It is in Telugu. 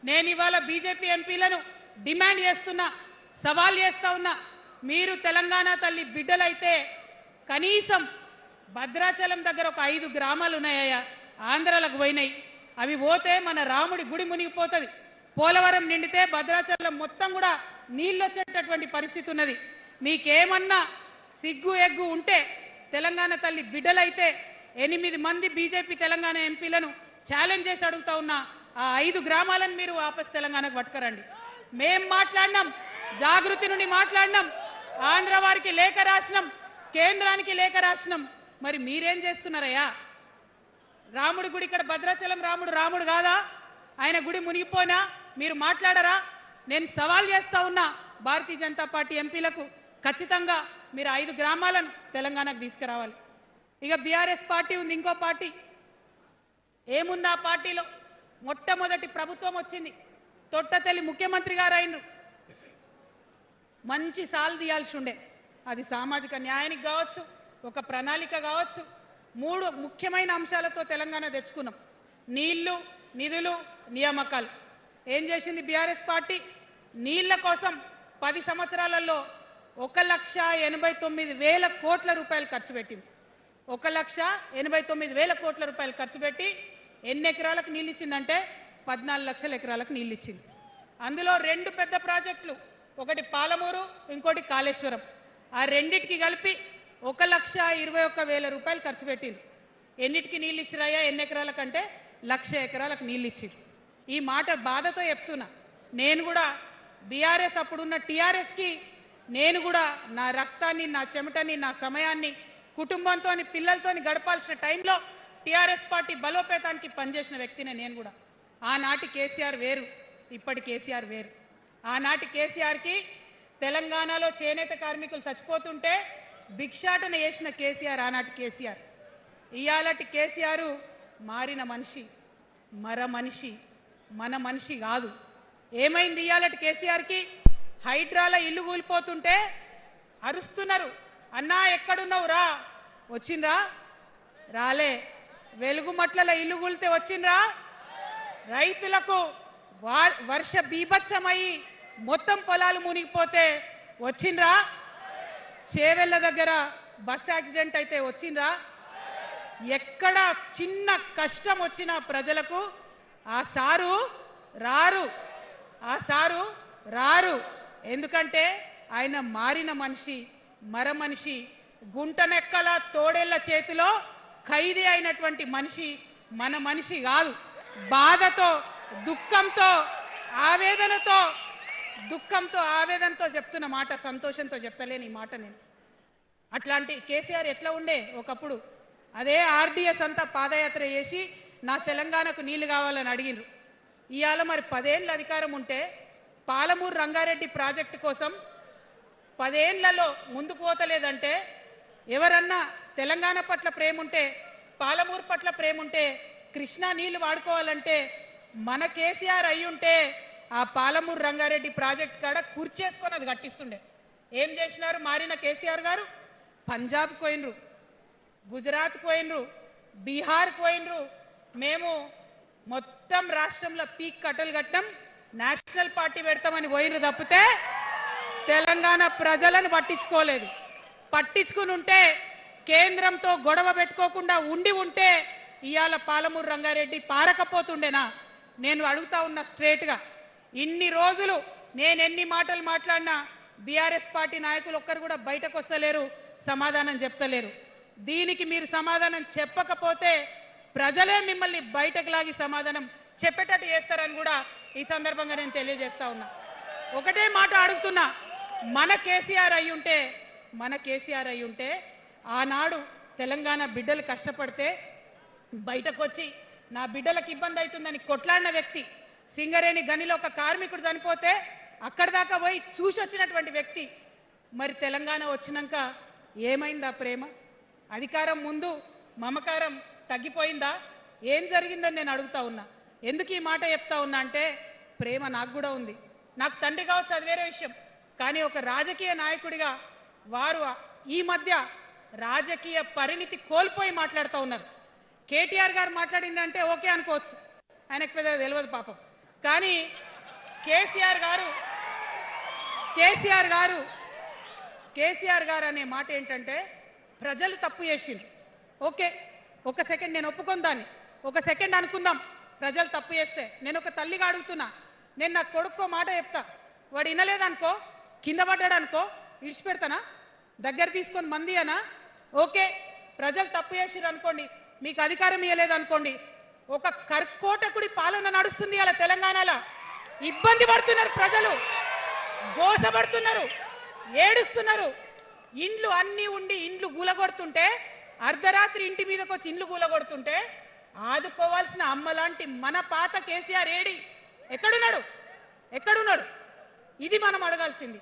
నేను ఇవాళ బీజేపీ ఎంపీలను డిమాండ్ చేస్తున్నా, సవాల్ చేస్తా ఉన్నా. మీరు తెలంగాణ తల్లి బిడ్డలైతే కనీసం భద్రాచలం దగ్గర ఒక 5 గ్రామాలు ఉన్నాయా, ఆంధ్రాలకు పోయినాయి. అవి పోతే మన రాముడి గుడి మునిగిపోతుంది. పోలవరం నిండితే భద్రాచలం మొత్తం కూడా నీళ్ళు వచ్చేటటువంటి పరిస్థితి ఉన్నది. మీకేమన్నా సిగ్గు ఎగ్గు ఉంటే తెలంగాణ తల్లి బిడ్డలైతే 8 మంది బీజేపీ తెలంగాణ ఎంపీలను ఛాలెంజ్ చేసి అడుగుతా ఉన్నా, ఆ 5 గ్రామాలను మీరు వాపస్ తెలంగాణకు పట్టుకరండి. మేం మాట్లాడినాం, జాగృతి నుండి మాట్లాడినాం, ఆంధ్ర వారికి లేఖ రాసినాం, కేంద్రానికి లేఖ రాసినాం. మరి మీరేం చేస్తున్నారయ్యా? రాముడి గుడి ఇక్కడ భద్రాచలం రాముడు కాదా? ఆయన గుడి మునిగిపోయినా మీరు మాట్లాడరా? నేను సవాల్ చేస్తా ఉన్నా భారతీయ జనతా పార్టీ ఎంపీలకు, ఖచ్చితంగా మీరు 5 గ్రామాలను తెలంగాణకు తీసుకురావాలి. ఇక బీఆర్ఎస్ పార్టీ ఉంది, ఇంకో పార్టీ. ఏముంది ఆ పార్టీలో? మొట్టమొదటి ప్రభుత్వం వచ్చింది, తొట్టతల్లి ముఖ్యమంత్రి గారు అయినరు. మంచి సాలు తీయాల్సి ఉండే, అది సామాజిక న్యాయానికి కావచ్చు, ఒక ప్రణాళిక కావచ్చు. 3 ముఖ్యమైన అంశాలతో తెలంగాణ తెచ్చుకున్నాం: నీళ్లు, నిధులు, నియామకాలు. ఏం చేసింది బీఆర్ఎస్ పార్టీ? నీళ్ల కోసం 10 సంవత్సరాలలో 1,89,000 కోట్ల రూపాయలు ఖర్చు పెట్టింది. 1,89,000 కోట్ల రూపాయలు ఖర్చు పెట్టి ఎన్ని ఎకరాలకు నీళ్ళు ఇచ్చిందంటే 14 లక్షల ఎకరాలకు నీళ్ళు ఇచ్చింది. అందులో 2 పెద్ద ప్రాజెక్టులు, ఒకటి పాలమూరు, ఇంకోటి కాళేశ్వరం. ఆ రెండిటికి కలిపి 1,21,000 రూపాయలు ఖర్చు పెట్టింది. ఎన్నిటికి నీళ్ళు ఇచ్చిరాయా? ఎన్ని ఎకరాలకంటే 1,00,000 ఎకరాలకు నీళ్ళు ఇచ్చింది. ఈ మాట బాధతో చెప్తున్నా. నేను కూడా బీఆర్ఎస్ అప్పుడున్న టీఆర్ఎస్కి నేను కూడా నా రక్తాన్ని, నా చెమటని, నా సమయాన్ని కుటుంబంతో పిల్లలతో గడపాల్సిన టైంలో టీఆర్ఎస్ పార్టీ బలోపేతానికి పనిచేసిన వ్యక్తినే నేను కూడా. ఆనాటి కేసీఆర్ వేరు, ఇప్పటి కేసీఆర్ వేరు. ఆనాటి కేసీఆర్కి తెలంగాణలో చేనేత కార్మికులు చచ్చిపోతుంటే భిక్షాటన చేసిన కేసీఆర్ ఆనాటి కేసీఆర్. ఇయాలటి కేసీఆర్ మారిన మనిషి, మనిషి, మన మనిషి కాదు. ఏమైంది ఇయాలటి కేసీఆర్కి? హైడ్రాల ఇల్లు కూలిపోతుంటే అరుస్తున్నారు, అన్నా ఎక్కడున్నావు రా, వచ్చిండ్రా? రాలే. వెలుగుమట్ల ఇల్లు కూలితే వచ్చిండ్రా? రైతులకు వర్ష బీభత్సమై మొత్తం పొలాలు మునిగిపోతే వచ్చిండ్రా? చేవెళ్ళ దగ్గర బస్ యాక్సిడెంట్ అయితే వచ్చిండ్రా? ఎక్కడ చిన్న కష్టం వచ్చిన ప్రజలకు ఆ సారు రారు, ఆ సారు రారు. ఎందుకంటే ఆయన మారిన మనిషి, మనిషి, గుంటనెక్కల తోడేళ్ల చేతిలో ఖైదీ అయినటువంటి మనిషి, మన మనిషి కాదు. బాధతో, దుఃఖంతో, ఆవేదనతో చెప్తున్న మాట, సంతోషంతో చెప్తలేని ఈ మాట నేను. అట్లాంటి కేసీఆర్ ఎట్లా ఉండే ఒకప్పుడు? అదే ఆర్డీఎస్ అంతా పాదయాత్ర చేసి నా తెలంగాణకు నీళ్లు కావాలని అడిగినరు. ఇవాళ మరి 10 ఏళ్ళ అధికారం ఉంటే పాలమూరు రంగారెడ్డి ప్రాజెక్టు కోసం 10 ఏళ్లలో ముందుకు పోతలేదంటే, ఎవరన్నా తెలంగాణ పట్ల ప్రేమ ఉంటే, పాలమూరు పట్ల ప్రేమ ఉంటే, కృష్ణా నీళ్లు వాడుకోవాలంటే మన కేసీఆర్ అయ్యుంటే ఆ పాలమూరు రంగారెడ్డి ప్రాజెక్ట్ కాడ కుర్చేసుకొని అది కట్టిస్తుండే. ఏం చేసినారు మారిన కేసీఆర్ గారు? పంజాబ్ పోయినరు, గుజరాత్ పోయినరు, బీహార్ పోయినరు. మేము మొత్తం రాష్ట్రంలో పీక్ కట్టలు కట్టం, నేషనల్ పార్టీ పెడతామని పోయినరు తప్పితే తెలంగాణ ప్రజలను పట్టించుకోలేదు. పట్టించుకుని ఉంటే, కేంద్రంతో గొడవ పెట్టుకోకుండా ఉంటే ఇవాళ పాలమూరు రంగారెడ్డి పారకపోతుండేనా? నేను అడుగుతా ఉన్నా స్ట్రేట్గా. ఇన్ని రోజులు నేను ఎన్ని మాటలు మాట్లాడినా బీఆర్ఎస్ పార్టీ నాయకులు ఒక్కరు కూడా బయటకు వస్తలేరు, సమాధానం చెప్తలేరు. దీనికి మీరు సమాధానం చెప్పకపోతే ప్రజలే మిమ్మల్ని బయటకు లాగి సమాధానం చెప్పేటట్టు చేస్తారని కూడా ఈ సందర్భంగా నేను తెలియజేస్తా ఉన్నా. ఒకటే మాట అడుగుతున్నా, మన కేసీఆర్ అయి ఉంటే ఆనాడు తెలంగాణ బిడ్డలు కష్టపడితే బయటకు వచ్చి నా బిడ్డలకు ఇబ్బంది అవుతుందని కొట్లాడిన వ్యక్తి, సింగరేణి గనిలో ఒక కార్మికుడు చనిపోతే అక్కడి దాకా పోయి చూసి వచ్చినటువంటి వ్యక్తి. మరి తెలంగాణ వచ్చినాక ఏమైందా ప్రేమ? అధికారం ముందు మమకారం తగ్గిపోయిందా? ఏం జరిగిందని నేను అడుగుతా ఉన్నా. ఎందుకు ఈ మాట చెప్తా ఉన్నా అంటే, ప్రేమ నాకు కూడా ఉంది. నాకు తండ్రి కావచ్చు, అది వేరే విషయం. కానీ ఒక రాజకీయ నాయకుడిగా వారు ఈ మధ్య రాజకీయ పరిణితి కోల్పోయి మాట్లాడుతూ ఉన్నారు. కేటీఆర్ గారు మాట్లాడిందంటే ఓకే అనుకోవచ్చు, ఆయనకు పెద్దగా తెలియదు పాపం. కానీ కేసీఆర్ గారు అనే మాట ఏంటంటే ప్రజలు తప్పు చేసిండ్రు. ఓకే, ఒక సెకండ్ నేను ఒప్పుకొని దాన్ని, ఒక సెకండ్ అనుకుందాం. ప్రజలు తప్పు చేస్తే నేను ఒక తల్లిగా అడుగుతున్నా, నేను నా కొడుకో మాట చెప్తా, వాడు వినలేదనుకో, కింద పడ్డాడు అనుకో, విడిచిపెడతానా? దగ్గర తీసుకొని మంది అనా? ఓకే, ప్రజలు తప్పు చేసిర్రు అనుకోండి, మీకు అధికారం ఇవ్వలేదు అనుకోండి, ఒక కర్కోటకుడి పాలన నడుస్తుంది అలా తెలంగాణలో. ఇబ్బంది పడుతున్నారు ప్రజలు, గోసపడుతున్నారు, ఏడుస్తున్నారు. ఇండ్లు అన్నీ ఉండి ఇండ్లు గూలగొడుతుంటే, అర్ధరాత్రి ఇంటి మీదకి వచ్చి ఇండ్లు గూలగొడుతుంటే ఆదుకోవాల్సిన అమ్మలాంటి మన పాత కేసీఆర్ ఏడి? ఎక్కడున్నాడు? ఇది మనం అడగాల్సింది.